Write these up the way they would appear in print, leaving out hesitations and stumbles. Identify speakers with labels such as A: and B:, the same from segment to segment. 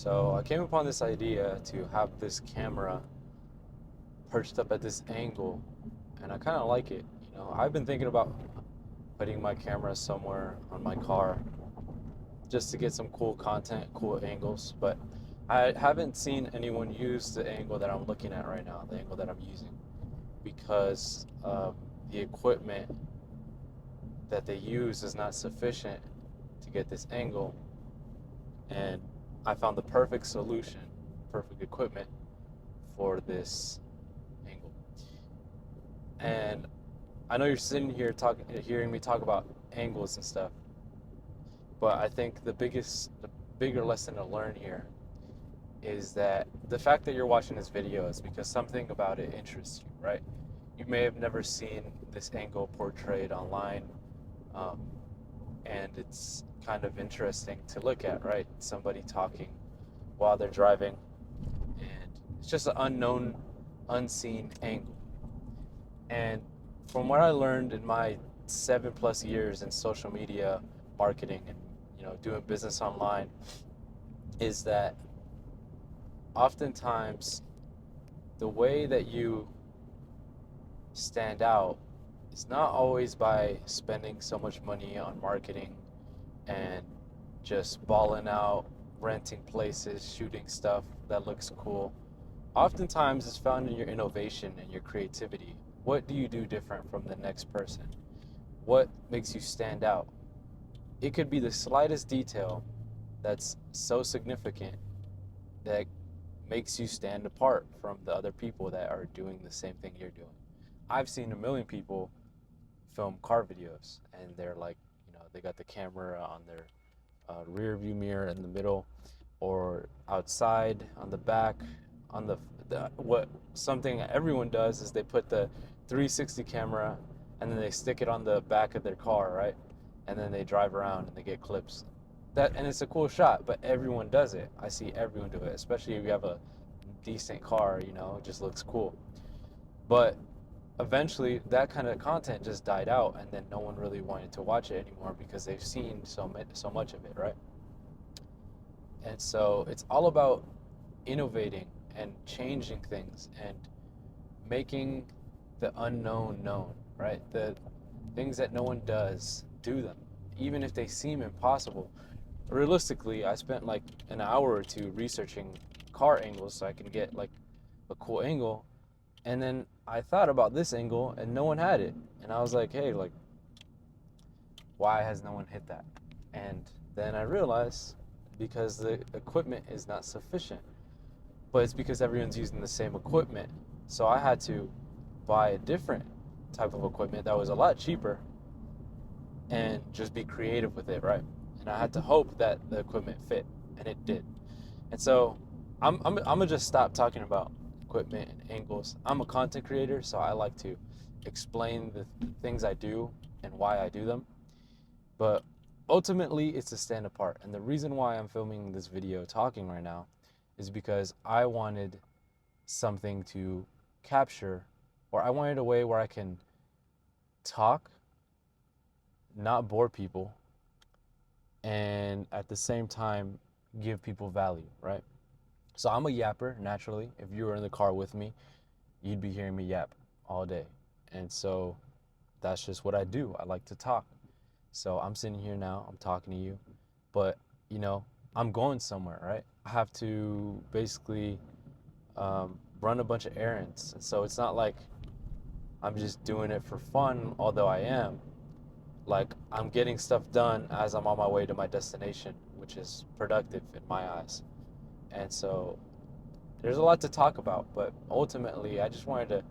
A: So I came upon this idea to have this camera perched up at this angle, and I kind of like it. I've been thinking about putting my camera somewhere on my car just to get some cool content, cool angles, but I haven't seen anyone use the angle that I'm looking at right now, the angle that I'm using, because the equipment that they use is not sufficient to get this angle. And I found the perfect solution, perfect equipment for this angle. And I know you're sitting here talking, hearing me talk about angles and stuff, but I think the bigger lesson to learn here is that the fact that you're watching this video is because something about it interests you, right? You may have never seen this angle portrayed online, um, and it's kind of interesting to look at, right? Somebody talking while they're driving, and it's just an unknown, unseen angle. And from what I learned in my 7+ years in social media marketing and doing business online, is that oftentimes the way that you stand out is not always by spending so much money on marketing and just balling out, renting places, shooting stuff that looks cool. Oftentimes it's found in your innovation and your creativity. What do you do different from the next person? What makes you stand out? It could be the slightest detail that's so significant that makes you stand apart from the other people that are doing the same thing you're doing. I've seen a million people film car videos, and they're like, they got the camera on their rear view mirror in the middle, or outside on the back, on the what something everyone does is they put the 360 camera and then they stick it on the back of their car, right? And then they drive around and they get clips. And it's a cool shot, but everyone does it. I see everyone do it, especially if you have a decent car, it just looks cool. But eventually that kind of content just died out, and then no one really wanted to watch it anymore because they've seen so much of it, right? And so it's all about innovating and changing things and making the unknown known, right? The things that no one does, do them, even if they seem impossible. Realistically, I spent like an hour or two researching car angles so I can get like a cool angle. And then I thought about this angle and no one had it. And I was like, hey, like, why has no one hit that? And then I realized because the equipment is not sufficient, but it's because everyone's using the same equipment. So I had to buy a different type of equipment that was a lot cheaper and just be creative with it, right? And I had to hope that the equipment fit, and it did. And so I'm gonna just stop talking about equipment and angles. I'm a content creator, so I like to explain the things I do and why I do them. But ultimately, it's to stand apart. And the reason why I'm filming this video talking right now is because I wanted something to capture, or I wanted a way where I can talk, not bore people, and at the same time give people value, right? So I'm a yapper naturally. If you were in the car with me, you'd be hearing me yap all day. And so that's just what I do. I like to talk. So I'm sitting here now, I'm talking to you, but you know, I'm going somewhere, right? I have to basically run a bunch of errands. So it's not like I'm just doing it for fun, although I am. Like, I'm getting stuff done as I'm on my way to my destination, which is productive in my eyes. And so there's a lot to talk about, but ultimately, I just wanted to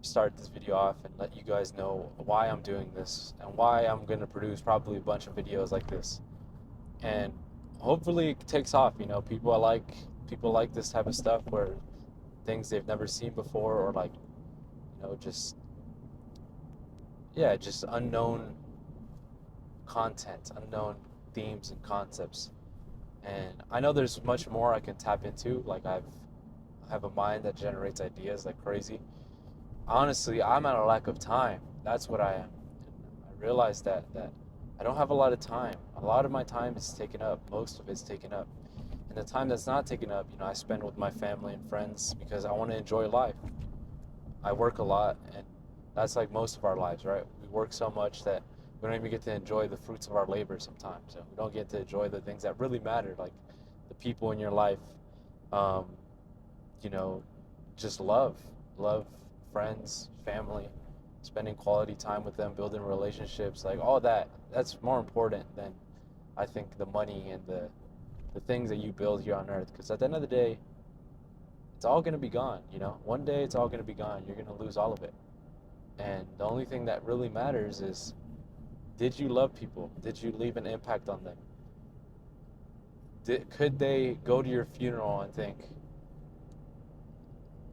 A: start this video off and let you guys know why I'm doing this and why I'm going to produce probably a bunch of videos like this. And hopefully it takes off. People like this type of stuff, where things they've never seen before, or like, just, yeah, just unknown content, unknown themes and concepts. And I know there's much more I can tap into. Like, I have a mind that generates ideas like crazy. Honestly, I'm at a lack of time. That's what I am. And I realize that I don't have a lot of time. A lot of my time is taken up. Most of it's taken up. And the time that's not taken up, I spend with my family and friends because I want to enjoy life. I work a lot, and that's like most of our lives, right? We work so much that we don't even get to enjoy the fruits of our labor sometimes. And we don't get to enjoy the things that really matter, like the people in your life. Um, you know, just love friends, family, spending quality time with them, building relationships, like all that. That's more important than I think the money and the things that you build here on earth. Because at the end of the day, it's all going to be gone. One day it's all going to be gone. You're going to lose all of it. And the only thing that really matters is, did you love people? Did you leave an impact on them? Could they go to your funeral and think,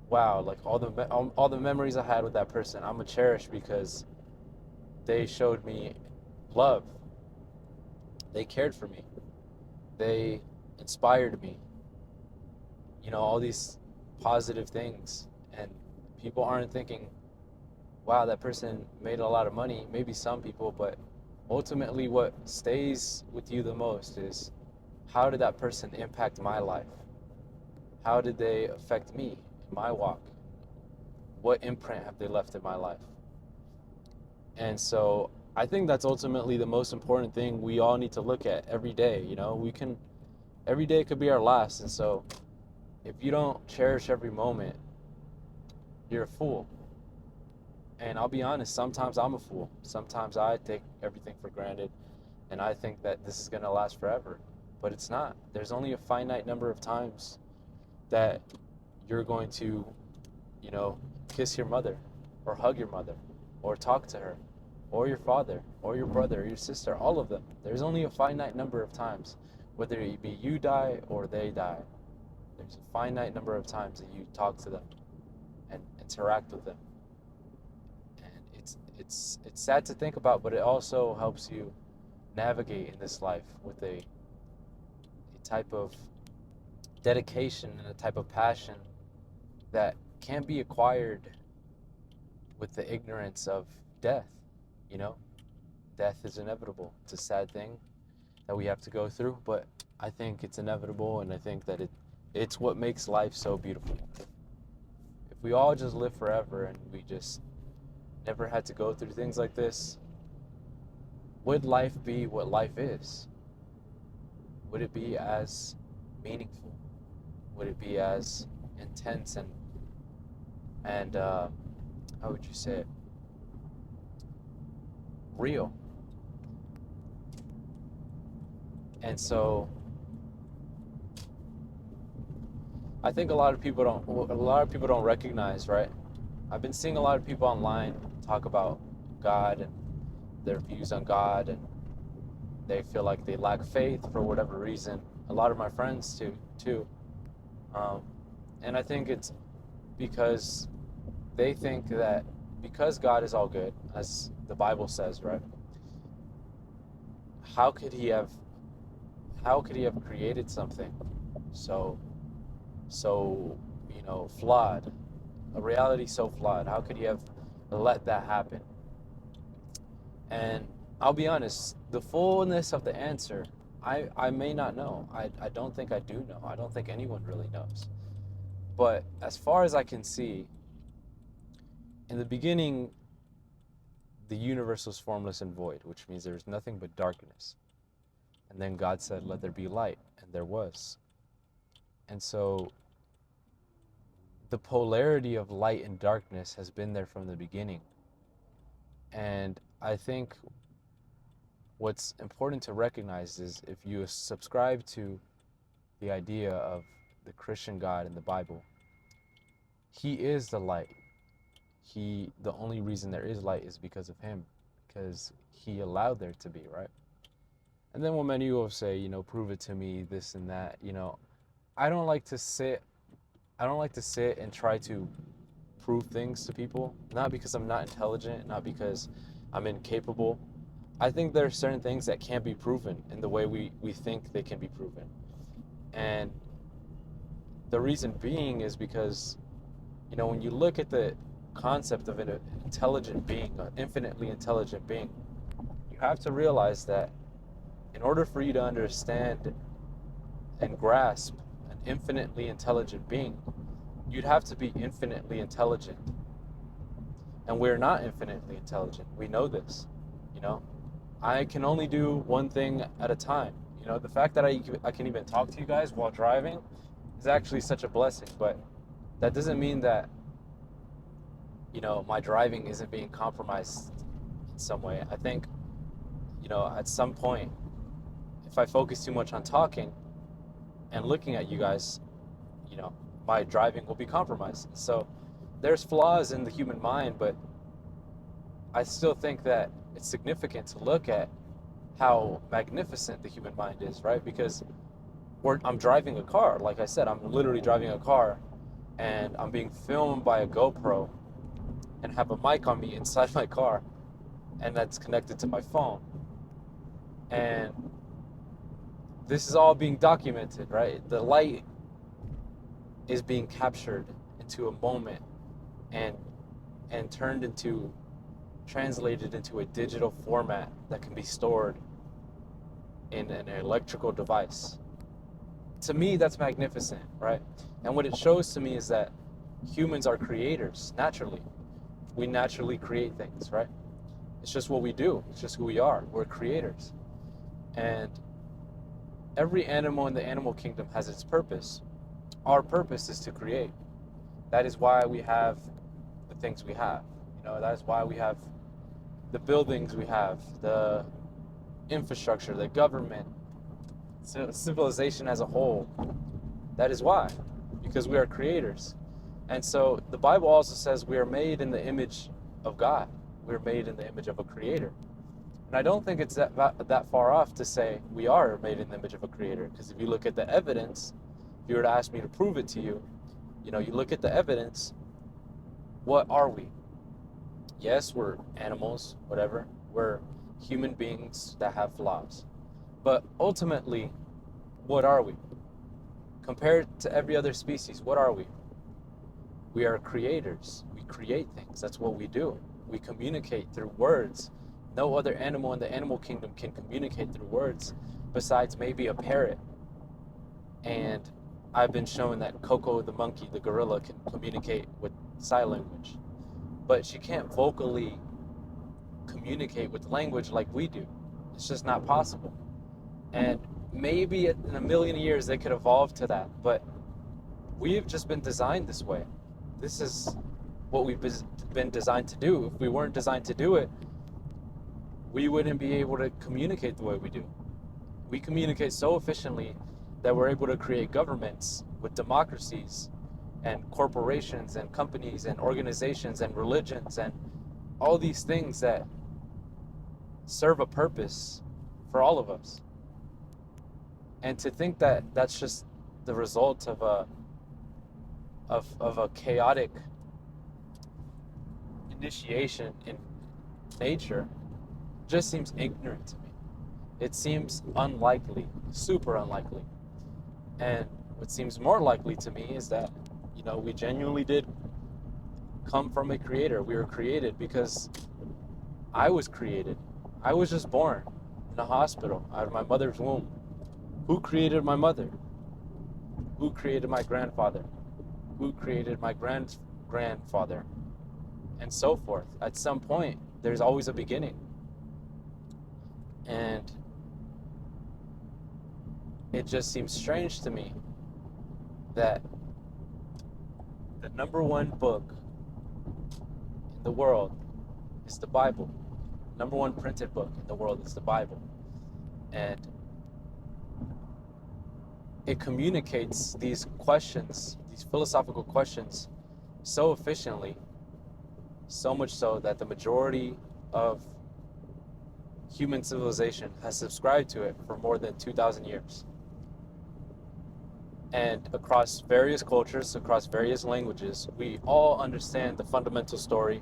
A: wow, like all the memories I had with that person, I'm gonna cherish because they showed me love. They cared for me. They inspired me. All these positive things. And people aren't thinking, wow, that person made a lot of money. Maybe some people, but ultimately what stays with you the most is, how did that person impact my life? How did they affect me in my walk? What imprint have they left in my life? And so I think that's ultimately the most important thing we all need to look at every day. Every day could be our last. And so if you don't cherish every moment, you're a fool. And I'll be honest, sometimes I'm a fool. Sometimes I take everything for granted and I think that this is going to last forever. But it's not. There's only a finite number of times that you're going to, you know, kiss your mother or hug your mother or talk to her or your father or your brother or your sister, all of them. There's only a finite number of times, whether it be you die or they die. There's a finite number of times that you talk to them and interact with them. And it's sad to think about, but it also helps you navigate in this life with a type of dedication and a type of passion that can't be acquired with the ignorance of death. You know, death is inevitable. It's a sad thing that we have to go through, but I think it's inevitable, and I think that it's what makes life so beautiful. If we all just live forever and we just never had to go through things like this, would life be what life is? Would it be as meaningful? Would it be as intense and how would you say it? Real. And so I think a lot of people don't recognize, right? I've been seeing a lot of people online talk about God and their views on God, and they feel like they lack faith for whatever reason. A lot of my friends too. And I think it's because they think that because God is all good, as the Bible says, right? How could he have created something so flawed, a reality so flawed? How could he have let that happen? And I'll be honest, the fullness of the answer, I may not know. I don't think I do know. I don't think anyone really knows. But as far as I can see, in the beginning, the universe was formless and void, which means there's nothing but darkness. And then God said, let there be light, and there was. And so the polarity of light and darkness has been there from the beginning. And I think what's important to recognize is, if you subscribe to the idea of the Christian God in the Bible, he is the light. The only reason there is light is because of him, because he allowed there to be, right? And then when many will say, prove it to me, this and that, I don't like to sit and try to prove things to people, not because I'm not intelligent, not because I'm incapable. I think there are certain things that can't be proven in the way we think they can be proven. And the reason being is because, when you look at the concept of an intelligent being, an infinitely intelligent being, you have to realize that in order for you to understand and grasp infinitely intelligent being, you'd have to be infinitely intelligent. And we're not infinitely intelligent. We know this, you know? I can only do one thing at a time. You know, the fact that I can even talk to you guys while driving is actually such a blessing, but that doesn't mean that, you know, my driving isn't being compromised in some way. I think, you know, at some point, if I focus too much on talking and looking at you guys, you know, my driving will be compromised. So there's flaws in the human mind, but I still think that it's significant to look at how magnificent the human mind is, right? Because I'm driving a car. Like I said, I'm literally driving a car and I'm being filmed by a GoPro and have a mic on me inside my car, and that's connected to my phone. And this is all being documented, right? The light is being captured into a moment and turned into, translated into a digital format that can be stored in an electrical device. To me, that's magnificent, right? And what it shows to me is that humans are creators naturally. We naturally create things, right? It's just what we do. It's just who we are. We're creators. And every animal in the animal kingdom has its purpose. Our purpose is to create. That is why we have the things we have. You know, that is why we have the buildings we have, the infrastructure, the government, civilization as a whole. That is why, because we are creators. And so the Bible also says we are made in the image of God. We're made in the image of a creator. And I don't think it's that far off to say we are made in the image of a creator. Because if you look at the evidence, if you were to ask me to prove it to you, you know, you look at the evidence, what are we? Yes, we're animals, whatever. We're human beings that have flaws. But ultimately, what are we? Compared to every other species, what are we? We are creators. We create things. That's what we do. We communicate through words. No other animal in the animal kingdom can communicate through words besides maybe a parrot. And I've been shown that Coco the monkey, the gorilla, can communicate with sign language. But she can't vocally communicate with language like we do. It's just not possible. And maybe in a million years they could evolve to that, but we've just been designed this way. This is what we've been designed to do. If we weren't designed to do it, we wouldn't be able to communicate the way we do. We communicate so efficiently that we're able to create governments with democracies and corporations and companies and organizations and religions and all these things that serve a purpose for all of us. And to think that that's just the result of a chaotic initiation in nature just seems ignorant to me. It seems unlikely, super unlikely. And what seems more likely to me is that, you know, we genuinely did come from a creator. We were created because I was created. I was just born in a hospital out of my mother's womb. Who created my mother? Who created my grandfather? Who created my grandfather? And so forth. At some point, there's always a beginning. And it just seems strange to me that the number one book in the world is the Bible. Number one printed book in the world is the Bible. And it communicates these questions, these philosophical questions, so efficiently, so much so that the majority of human civilization has subscribed to it for more than 2,000 years. And across various cultures, across various languages, we all understand the fundamental story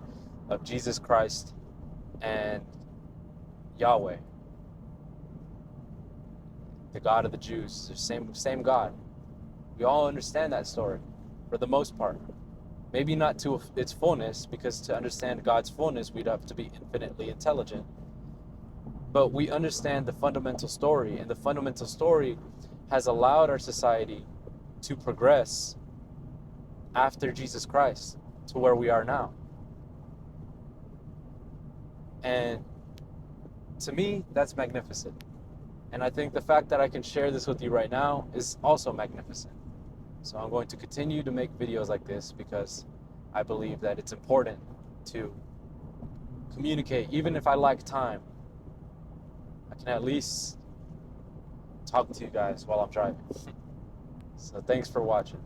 A: of Jesus Christ and Yahweh, the God of the Jews, the same God. We all understand that story for the most part. Maybe not to its fullness, because to understand God's fullness, we'd have to be infinitely intelligent. But we understand the fundamental story, and the fundamental story has allowed our society to progress after Jesus Christ to where we are now. And to me, that's magnificent. And I think the fact that I can share this with you right now is also magnificent. So I'm going to continue to make videos like this because I believe that it's important to communicate. Even if I lack time, I can at least talk to you guys while I'm driving. So thanks for watching.